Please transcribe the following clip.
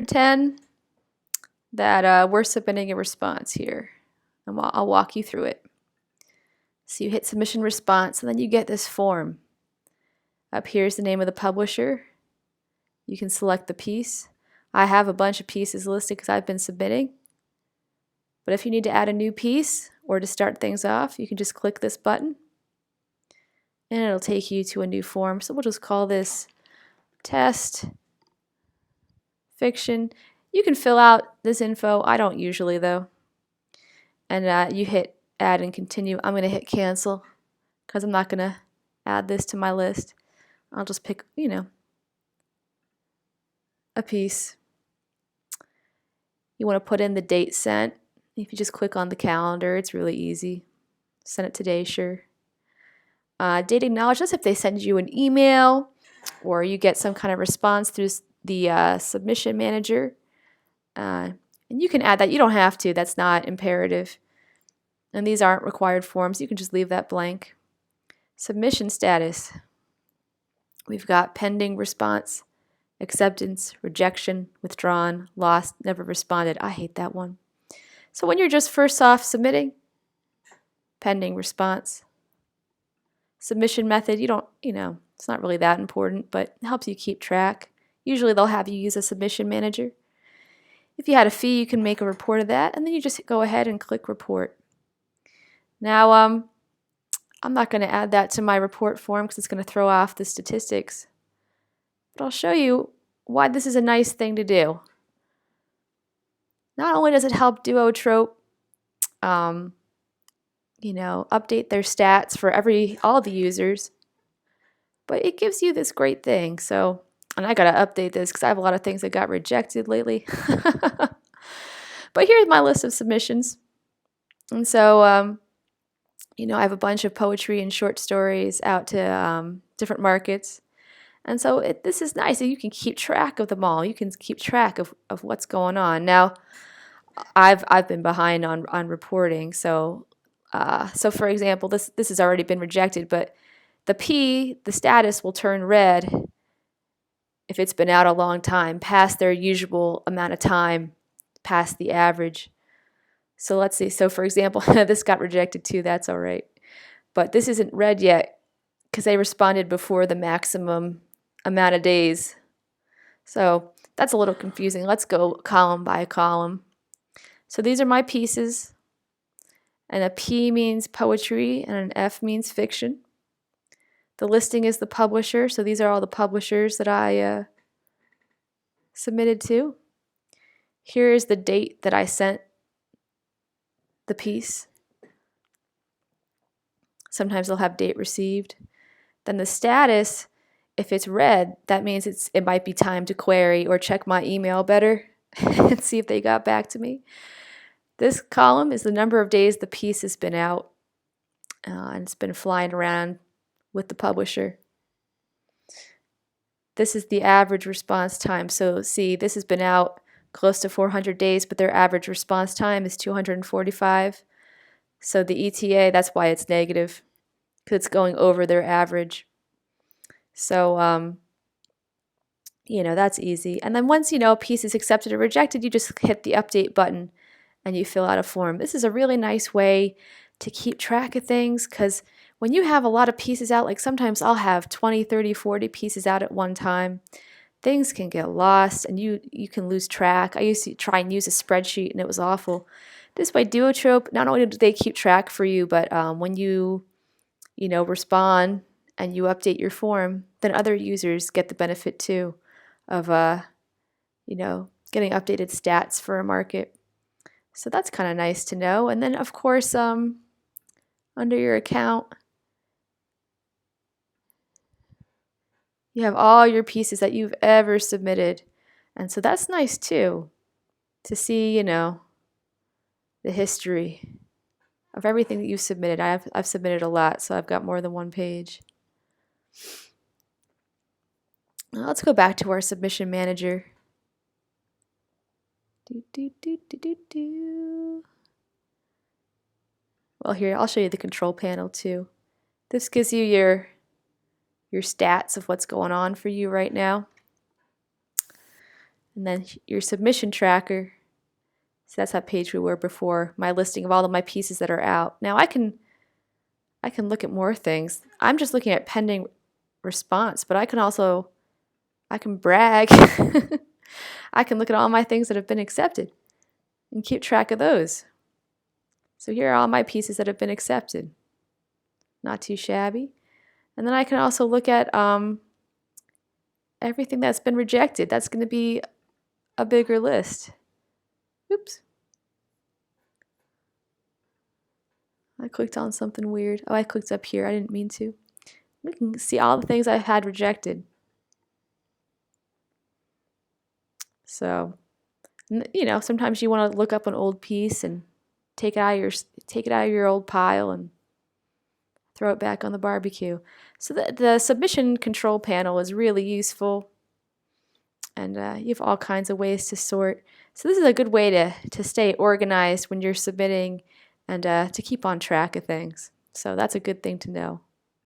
10 that we're submitting a response here, and I'll walk you through it. So you hit submission response, and then you get this form. Up here is the name of the publisher. You can select the piece. I have a bunch of pieces listed because I've been submitting. But if you need to add a new piece or to start things off, you can just click this button and it'll take you to a new form. So we'll just call this test fiction. You can fill out this info. I don't usually though. And you hit add and continue. I'm going to hit cancel because I'm not going to add this to my list. I'll just pick, a piece. You want to put in the date sent. If you just click on the calendar, it's really easy. Send it today, sure. Date acknowledge, that's if they send you an email or you get some kind of response through the submission manager. And you can add that. You don't have to. That's not imperative. And these aren't required forms. You can just leave that blank. Submission status. We've got pending response, acceptance, rejection, withdrawn, lost, never responded. I hate that one. So when you're just first off submitting, pending response. Submission method, it's not really that important, but it helps you keep track. Usually they'll have you use a submission manager. If you had a fee, you can make a report of that, and then you just go ahead and click report. Now, I'm not going to add that to my report form because it's going to throw off the statistics. But I'll show you why this is a nice thing to do. Not only does it help Duotrope, update their stats for all the users, but it gives you this great thing. So, and I got to update this because I have a lot of things that got rejected lately. But here's my list of submissions. And so, I have a bunch of poetry and short stories out to different markets. And so this is nice. You can keep track of them all. You can keep track of what's going on. Now, I've been behind on reporting. So for example, this has already been rejected, but the status will turn red if it's been out a long time, past their usual amount of time, past the average. So let's see. So for example, this got rejected too. That's all right. But this isn't red yet because they responded before the maximum amount of days. So that's a little confusing. Let's go column by column. So these are my pieces. And a P means poetry and an F means fiction. The listing is the publisher. So these are all the publishers that I submitted to. Here is the date that I sent the piece. Sometimes they'll have date received. Then the status, if it's red, that means it might be time to query or check my email better and see if they got back to me. This column is the number of days the piece has been out, and it's been flying around with the publisher. This is the average response time. So see, this has been out close to 400 days, but their average response time is 245. So the ETA, that's why it's negative, because it's going over their average. So, that's easy. And then once, a piece is accepted or rejected, you just hit the update button and you fill out a form. This is a really nice way to keep track of things, because when you have a lot of pieces out, like sometimes I'll have 20, 30, 40 pieces out at one time, things can get lost and you can lose track. I used to try and use a spreadsheet and it was awful. This way, Duotrope, not only do they keep track for you, but when you, respond and you update your form, then other users get the benefit too of, getting updated stats for a market. So that's kind of nice to know. And then, of course, under your account, you have all your pieces that you've ever submitted. And so that's nice too, to see, the history of everything that you've submitted. I've submitted a lot, so I've got more than one page. Now let's go back to our submission manager. Well, here, I'll show you the control panel too. This gives you your stats of what's going on for you right now. And then your submission tracker. So that's that page we were before, my listing of all of my pieces that are out. Now I can look at more things. I'm just looking at pending response, but I can brag. I can look at all my things that have been accepted and keep track of those. So here are all my pieces that have been accepted. Not too shabby. And then I can also look at everything that's been rejected. That's going to be a bigger list. Oops. I clicked on something weird. Oh, I clicked up here. I didn't mean to. We can see all the things I've had rejected. So, you know, sometimes you want to look up an old piece and take it out of your old pile and throw it back on the barbecue. So the submission control panel is really useful, and you have all kinds of ways to sort. So this is a good way to stay organized when you're submitting and to keep on track of things. So that's a good thing to know.